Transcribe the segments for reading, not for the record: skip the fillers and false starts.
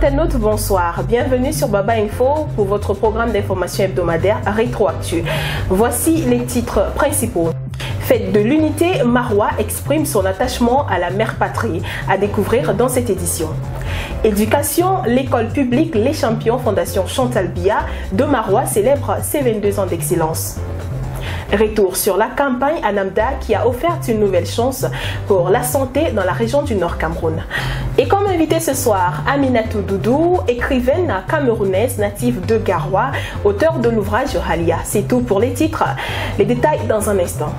internautes, bonsoir. Bienvenue sur Baba Info pour votre programme d'information hebdomadaire Rétroactu. Voici les titres principaux. Fête de l'unité, Marois exprime son attachement à la mère patrie, à découvrir dans cette édition. Éducation, l'école publique Les Champions Fondation Chantal Biya de Marois célèbre ses 22 ans d'excellence. Retour sur la campagne Anamda qui a offert une nouvelle chance pour la santé dans la région du Nord Cameroun. Et comme invité ce soir, Aminatou Doudou, écrivaine camerounaise native de Garoua, auteure de l'ouvrage Halia. C'est tout pour les titres. Les détails dans un instant.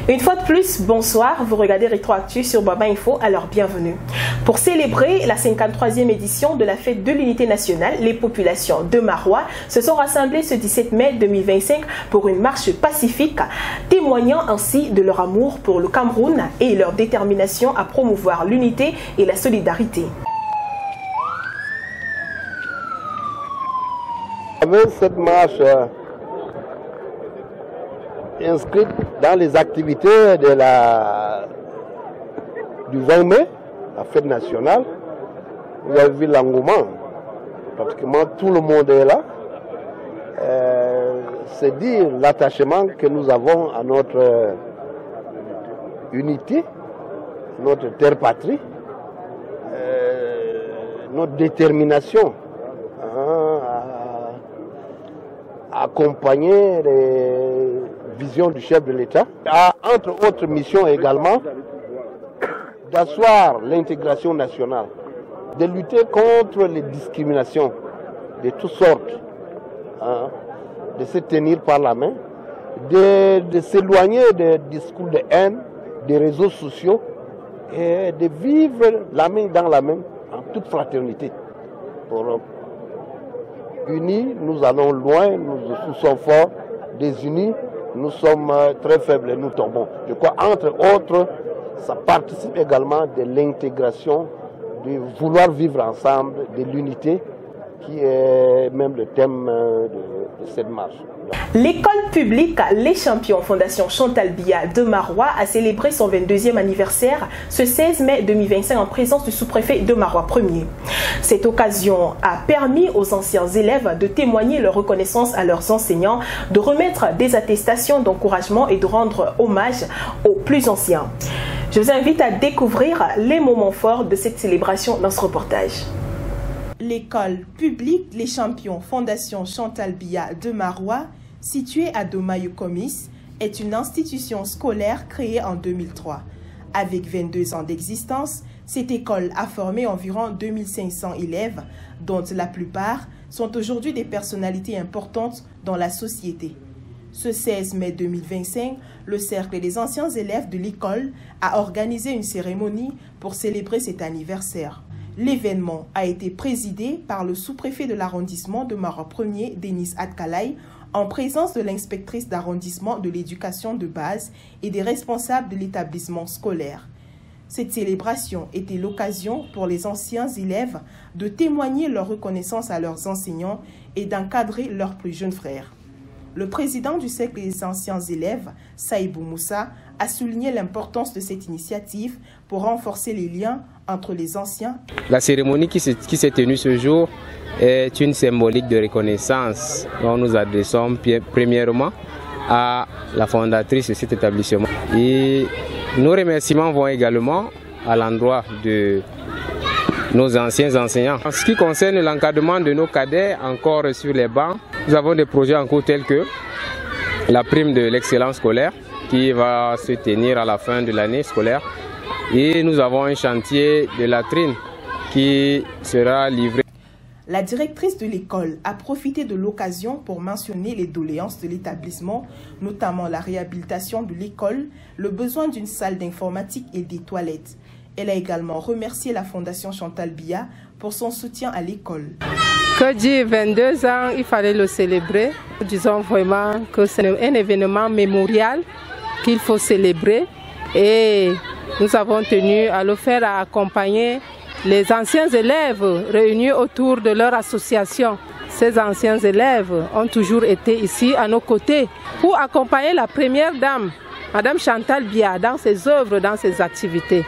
Une fois de plus, bonsoir, vous regardez Rétroactu sur Baba Info, alors bienvenue. Pour célébrer la 53e édition de la fête de l'unité nationale, les populations de Marois se sont rassemblées ce 17 mai 2025 pour une marche pacifique, témoignant ainsi de leur amour pour le Cameroun et leur détermination à promouvoir l'unité et la solidarité. Avec cette marche inscrite dans les activités de du 20 mai, la fête nationale, vous avez vu l'engouement. Pratiquement tout le monde est là. C'est dire l'attachement que nous avons à notre unité, notre terre-patrie, notre détermination à accompagner les vision du chef de l'État, a entre autres missions également d'asseoir l'intégration nationale, de lutter contre les discriminations de toutes sortes, de se tenir par la main, de s'éloigner des discours de haine, des réseaux sociaux et de vivre la main dans la main en toute fraternité. Pour unis, nous allons loin, nous sommes forts, désunis, nous sommes très faibles et nous tombons. Je crois, entre autres, ça participe également de l'intégration, de vouloir vivre ensemble, de l'unité, qui est même le thème de cette marche. L'école publique Les Champions Fondation Chantal Biya de Marois a célébré son 22e anniversaire ce 16 mai 2025 en présence du sous-préfet de Marois 1er. Cette occasion a permis aux anciens élèves de témoigner leur reconnaissance à leurs enseignants, de remettre des attestations d'encouragement et de rendre hommage aux plus anciens. Je vous invite à découvrir les moments forts de cette célébration dans ce reportage. L'école publique Les Champions Fondation Chantal Biya de Marois, située à Domayo-Komis, est une institution scolaire créée en 2003. Avec 22 ans d'existence, cette école a formé environ 2500 élèves, dont la plupart sont aujourd'hui des personnalités importantes dans la société. Ce 16 mai 2025, le Cercle des anciens élèves de l'école a organisé une cérémonie pour célébrer cet anniversaire. L'événement a été présidé par le sous-préfet de l'arrondissement de Marois 1er, Denis Adkalay, en présence de l'inspectrice d'arrondissement de l'éducation de base et des responsables de l'établissement scolaire. Cette célébration était l'occasion pour les anciens élèves de témoigner leur reconnaissance à leurs enseignants et d'encadrer leurs plus jeunes frères. Le président du Cercle des anciens élèves, Saïbou Moussa, a souligné l'importance de cette initiative pour renforcer les liens entre les anciens. La cérémonie qui s'est tenue ce jour est une symbolique de reconnaissance dont nous adressons premièrement à la fondatrice de cet établissement. Et nos remerciements vont également à l'endroit de nos anciens enseignants. En ce qui concerne l'encadrement de nos cadets encore sur les bancs, nous avons des projets en cours tels que la prime de l'excellence scolaire qui va se tenir à la fin de l'année scolaire. Et nous avons un chantier de latrine qui sera livré. La directrice de l'école a profité de l'occasion pour mentionner les doléances de l'établissement, notamment la réhabilitation de l'école, le besoin d'une salle d'informatique et des toilettes. Elle a également remercié la Fondation Chantal Biya pour son soutien à l'école. Que dire, 22 ans, il fallait le célébrer. Disons vraiment que c'est un événement mémorial qu'il faut célébrer et nous avons tenu à le faire, à accompagner les anciens élèves réunis autour de leur association. Ces anciens élèves ont toujours été ici à nos côtés pour accompagner la première dame, Madame Chantal Biya, dans ses œuvres, dans ses activités.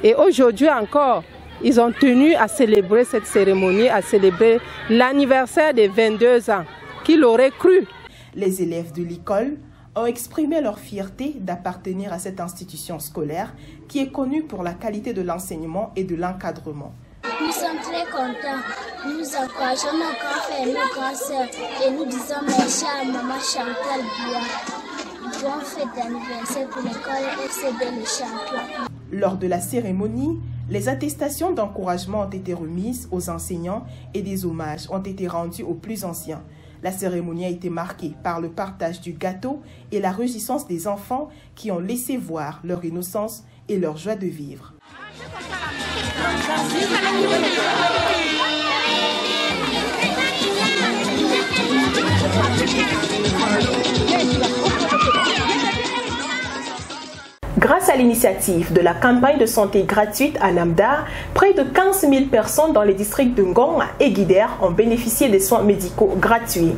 Et aujourd'hui encore, ils ont tenu à célébrer cette cérémonie, à célébrer l'anniversaire des 22 ans. Qui l'aurait cru? Les élèves de l'école ont exprimé leur fierté d'appartenir à cette institution scolaire qui est connue pour la qualité de l'enseignement et de l'encadrement. Nous sommes très contents. Nous encourageons nos grands frères et nos grandes sœurs et nous disons merci à maman Chantal Biya. Bonne fête d'anniversaire pour l'école FCB les champions. Lors de la cérémonie, les attestations d'encouragement ont été remises aux enseignants et des hommages ont été rendus aux plus anciens. La cérémonie a été marquée par le partage du gâteau et la réjouissance des enfants qui ont laissé voir leur innocence et leur joie de vivre. Grâce à l'initiative de la campagne de santé gratuite à Namdar, près de 15 000 personnes dans les districts de Ngong et Guider ont bénéficié des soins médicaux gratuits.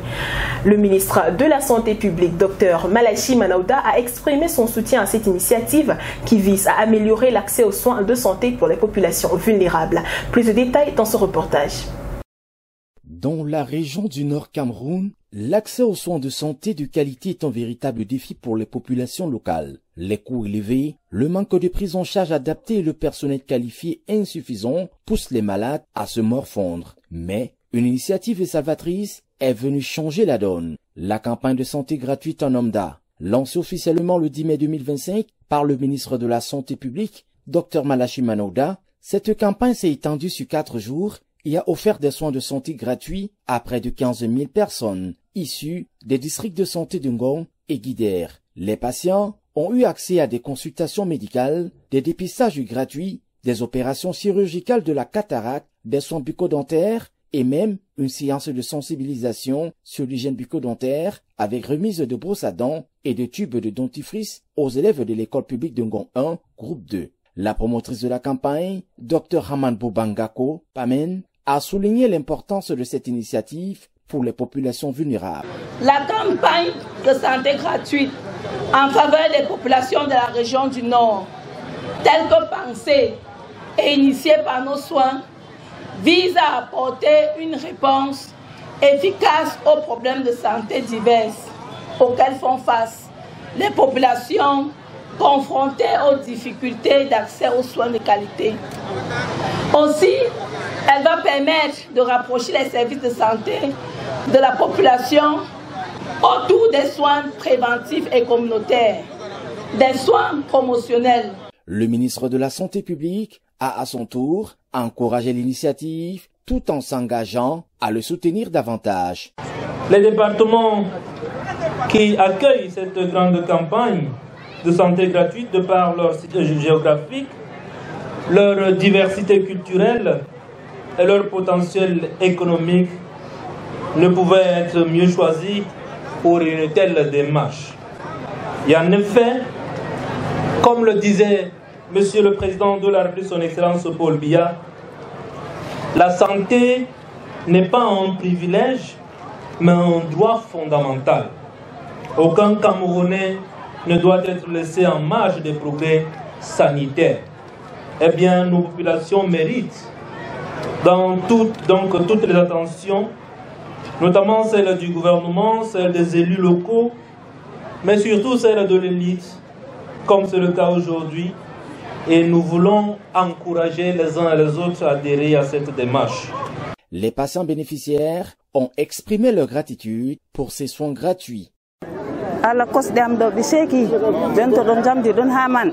Le ministre de la Santé publique, Dr Malachi Manauda, a exprimé son soutien à cette initiative qui vise à améliorer l'accès aux soins de santé pour les populations vulnérables. Plus de détails dans ce reportage. Dans la région du Nord Cameroun, l'accès aux soins de santé de qualité est un véritable défi pour les populations locales. Les coûts élevés, le manque de prise en charge adaptée et le personnel qualifié insuffisant poussent les malades à se morfondre. Mais une initiative salvatrice est venue changer la donne. La campagne de santé gratuite en Namdar, lancée officiellement le 10 mai 2025 par le ministre de la Santé publique, Dr Malachi Manauda, cette campagne s'est étendue sur 4 jours et a offert des soins de santé gratuits à près de 15 000 personnes issues des districts de santé de Ngong et Guider. Les patients ont eu accès à des consultations médicales, des dépistages gratuits, des opérations chirurgicales de la cataracte, des soins bucco-dentaires et même une séance de sensibilisation sur l'hygiène bucco-dentaire avec remise de brosses à dents et de tubes de dentifrice aux élèves de l'école publique de Ngong 1, groupe 2. La promotrice de la campagne, Dr Haman Bobangako Pamen, a souligné l'importance de cette initiative pour les populations vulnérables. La campagne de santé gratuite en faveur des populations de la région du Nord, telle que pensée et initiée par nos soins, vise à apporter une réponse efficace aux problèmes de santé divers auxquels font face les populations confrontées aux difficultés d'accès aux soins de qualité. Aussi, elle va permettre de rapprocher les services de santé de la population autour des soins préventifs et communautaires, des soins promotionnels. Le ministre de la Santé publique a à son tour encouragé l'initiative tout en s'engageant à le soutenir davantage. Les départements qui accueillent cette grande campagne de santé gratuite de par leur site géographique, leur diversité culturelle et leur potentiel économique ne pouvaient être mieux choisis pour une telle démarche. Et en effet, comme le disait Monsieur le Président de la République, son Excellence Paul Biya, la santé n'est pas un privilège, mais un droit fondamental. Aucun Camerounais ne doit être laissé en marge des progrès sanitaires. Eh bien, nos populations méritent toutes les attentions, notamment celles du gouvernement, celles des élus locaux, mais surtout celles de l'élite, comme c'est le cas aujourd'hui. Et nous voulons encourager les uns et les autres à adhérer à cette démarche. Les patients bénéficiaires ont exprimé leur gratitude pour ces soins gratuits. ala kosɗam ɗo ɓe seeki jonto ɗon jamdi ɗon ha man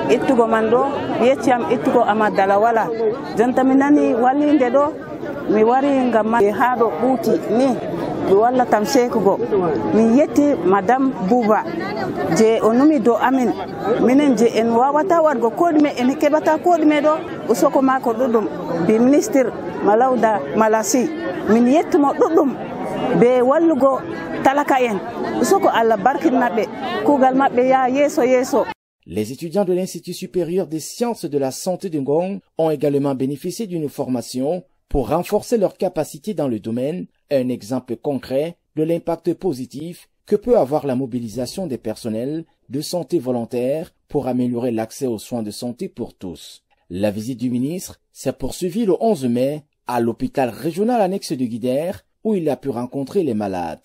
ittugo man ɗo yecciyam ittugo amadala wala jonta mi nani wallinde ɗo mi wari ngam ma ha ɗo ɓuuti ni ɓe wallatam seekugo min yetti madame Bouba je o numi dow amin minen je en wawata wargo koɗume en keɓata koɗume ɗo usoko mako ɗuɗɗum bi ministre Malauda Malasi min yettumo ɗuɗɗum be wallugo talaka en usoko Allah barkin maɓɓe kugal maɓɓe ya yeeso yeeso. Les étudiants de l'Institut supérieur des sciences de la santé de Ngong ont également bénéficié d'une formation pour renforcer leurs capacités dans le domaine, un exemple concret de l'impact positif que peut avoir la mobilisation des personnels de santé volontaires pour améliorer l'accès aux soins de santé pour tous. La visite du ministre s'est poursuivie le 11 mai à l'hôpital régional annexe de Guider, où il a pu rencontrer les malades.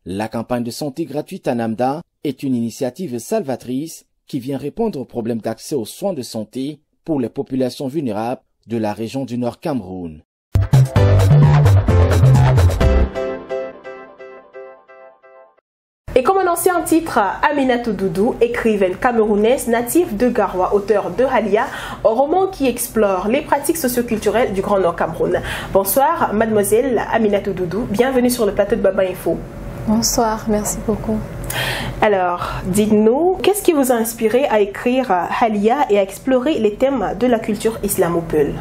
La campagne de santé gratuite à Namda est une initiative salvatrice qui vient répondre aux problèmes d'accès aux soins de santé pour les populations vulnérables de la région du Nord Cameroun. Et comme annoncé en titre, Aminatou Doudou, écrivaine camerounaise native de Garoua, auteure de Halia, un roman qui explore les pratiques socioculturelles du Grand Nord Cameroun. Bonsoir, mademoiselle Aminatou Doudou, bienvenue sur le plateau de Baba Info. Bonsoir, merci beaucoup. Alors, dites-nous, qu'est-ce qui vous a inspiré à écrire Halia et à explorer les thèmes de la culture islamo-peul?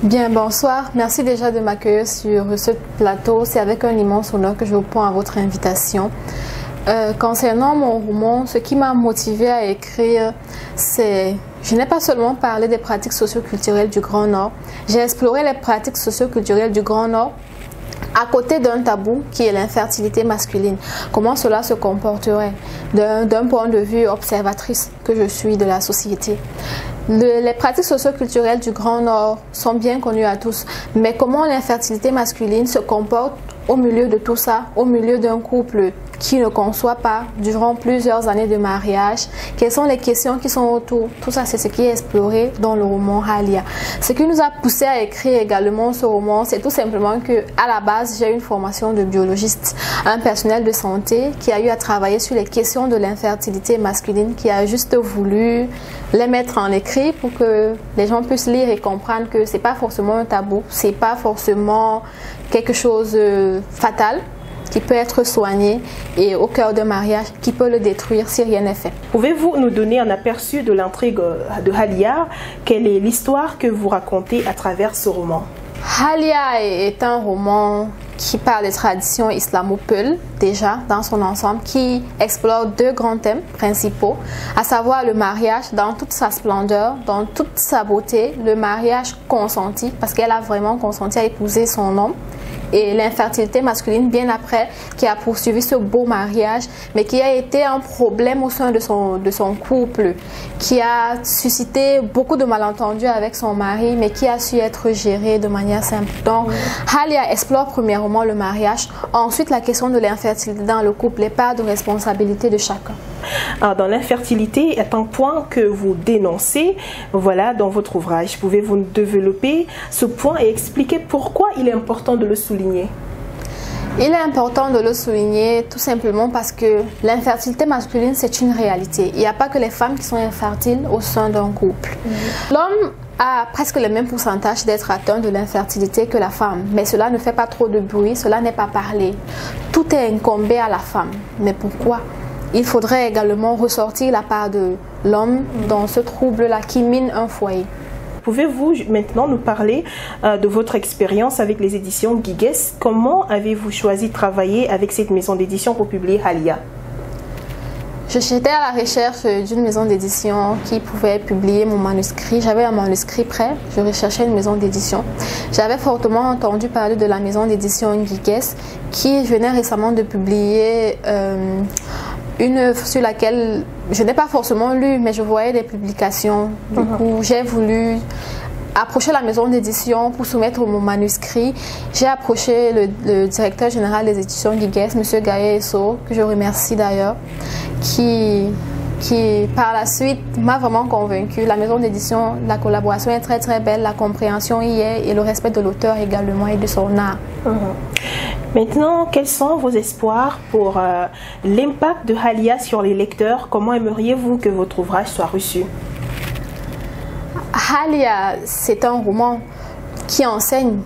Bien, bonsoir. Merci déjà de m'accueillir sur ce plateau. C'est avec un immense honneur que je réponds à votre invitation. Concernant mon roman, ce qui m'a motivé à écrire, c'est... Je n'ai pas seulement parlé des pratiques socioculturelles du Grand Nord, j'ai exploré les pratiques socioculturelles du Grand Nord à côté d'un tabou qui est l'infertilité masculine. Comment cela se comporterait d'un point de vue observatrice que je suis de la société. Les pratiques socioculturelles du Grand Nord sont bien connues à tous, mais comment l'infertilité masculine se comporte au milieu de tout ça, au milieu d'un couple qui ne conçoit pas durant plusieurs années de mariage, quelles sont les questions qui sont autour. Tout ça, c'est ce qui est exploré dans le roman Halia. Ce qui nous a poussé à écrire également ce roman, c'est tout simplement que à la base, j'ai une formation de biologiste, un personnel de santé qui a eu à travailler sur les questions de l'infertilité masculine, qui a juste voulu les mettre en écrit pour que les gens puissent lire et comprendre que c'est pas forcément un tabou, c'est pas forcément quelque chose fatal, qui peut être soigné et au cœur d'un mariage qui peut le détruire si rien n'est fait. Pouvez-vous nous donner un aperçu de l'intrigue de Halia? Quelle est l'histoire que vous racontez à travers ce roman? Halia est un roman qui parle des traditions islamo-peul, déjà dans son ensemble, qui explore deux grands thèmes principaux, à savoir le mariage dans toute sa splendeur, dans toute sa beauté, le mariage consenti, parce qu'elle a vraiment consenti à épouser son homme, et l'infertilité masculine bien après, qui a poursuivi ce beau mariage, mais qui a été un problème au sein de son couple, qui a suscité beaucoup de malentendus avec son mari, mais qui a su être géré de manière simple. Donc, Halia explore premièrement le mariage, ensuite la question de l'infertilité dans le couple, les parts de responsabilité de chacun. Alors, dans l'infertilité est un point que vous dénoncez, voilà, dans votre ouvrage. Pouvez-vous développer ce point et expliquer pourquoi il est important de le souligner? Il est important de le souligner tout simplement parce que l'infertilité masculine, c'est une réalité. Il n'y a pas que les femmes qui sont infertiles au sein d'un couple. L'homme a presque le même pourcentage d'être atteint de l'infertilité que la femme, mais cela ne fait pas trop de bruit, cela n'est pas parlé. Tout est incombé à la femme. Mais pourquoi? Il faudrait également ressortir la part de l'homme dans ce trouble-là qui mine un foyer. Pouvez-vous maintenant nous parler de votre expérience avec les éditions Guigues? Comment avez-vous choisi de travailler avec cette maison d'édition pour publier Halia? J'étais à la recherche d'une maison d'édition qui pouvait publier mon manuscrit. J'avais un manuscrit prêt, je recherchais une maison d'édition. J'avais fortement entendu parler de la maison d'édition Guigues qui venait récemment de publier une œuvre sur laquelle je n'ai pas forcément lu, mais je voyais des publications. Du coup, j'ai voulu approcher la maison d'édition pour soumettre mon manuscrit. J'ai approché le directeur général des éditions Guigues, M. Gaye Esso, que je remercie d'ailleurs, qui par la suite m'a vraiment convaincue. La maison d'édition, la collaboration est très très belle, la compréhension y est et le respect de l'auteur également et de son art. Maintenant, quels sont vos espoirs pour l'impact de Halia sur les lecteurs? Comment aimeriez-vous que votre ouvrage soit reçu? Halia, c'est un roman qui enseigne.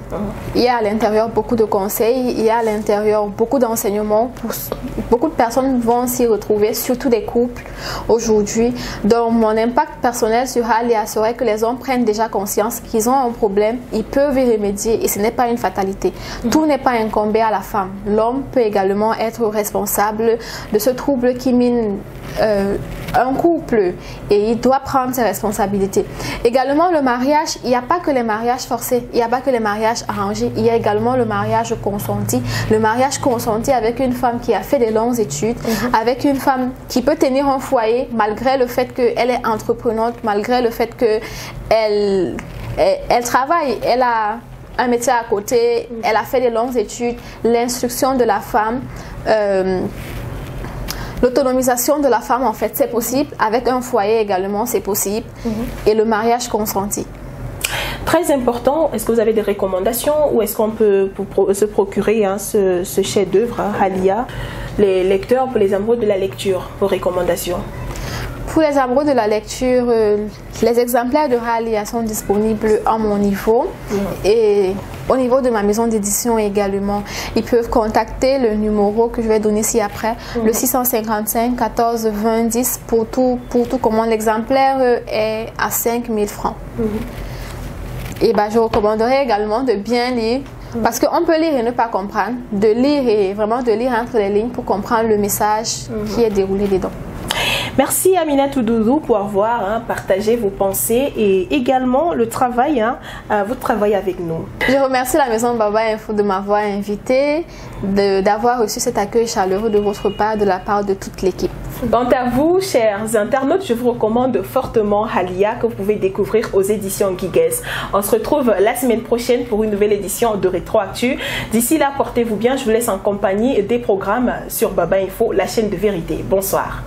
Il y a à l'intérieur beaucoup de conseils, il y a à l'intérieur beaucoup d'enseignements. Beaucoup de personnes vont s'y retrouver, surtout des couples aujourd'hui. Donc mon impact personnel sur Halia serait que les hommes prennent déjà conscience qu'ils ont un problème, ils peuvent y remédier et ce n'est pas une fatalité. Tout n'est pas incombé à la femme. L'homme peut également être responsable de ce trouble qui mine un couple et il doit prendre ses responsabilités. Également le mariage, il n'y a pas que les mariages forcés, il n'y a pas que les mariages arrangés, il y a également le mariage consenti. Le mariage consenti avec une femme qui a fait des longues études, avec une femme qui peut tenir un foyer malgré le fait qu'elle est entreprenante, malgré le fait qu'elle travaille, elle a un métier à côté, elle a fait des longues études, l'instruction de la femme, l'autonomisation de la femme, en fait, c'est possible. Avec un foyer également, c'est possible. Et le mariage consenti. Très important, est-ce que vous avez des recommandations ou est-ce qu'on peut se procurer ce chef-d'œuvre, Halia, les lecteurs, pour les amoureux de la lecture, vos recommandations? Pour les amoureux de la lecture, les exemplaires de Halia sont disponibles à mon niveau et au niveau de ma maison d'édition également. Ils peuvent contacter le numéro que je vais donner ici après, le 655 14 20 10 pour tout comment l'exemplaire est à 5 000 francs. Et je recommanderais également de bien lire, parce qu'on peut lire et ne pas comprendre, de lire et vraiment de lire entre les lignes pour comprendre le message qui est déroulé dedans. Merci Aminatou Doudou pour avoir partagé vos pensées et également le travail, votre travail avec nous. Je remercie la maison Baba Info de m'avoir invité, d'avoir reçu cet accueil chaleureux de votre part, de la part de toute l'équipe. Quant à vous, chers internautes, je vous recommande fortement Halia que vous pouvez découvrir aux éditions Guigues. On se retrouve la semaine prochaine pour une nouvelle édition de Rétroactu. D'ici là, portez-vous bien. Je vous laisse en compagnie des programmes sur Baba Info, la chaîne de vérité. Bonsoir.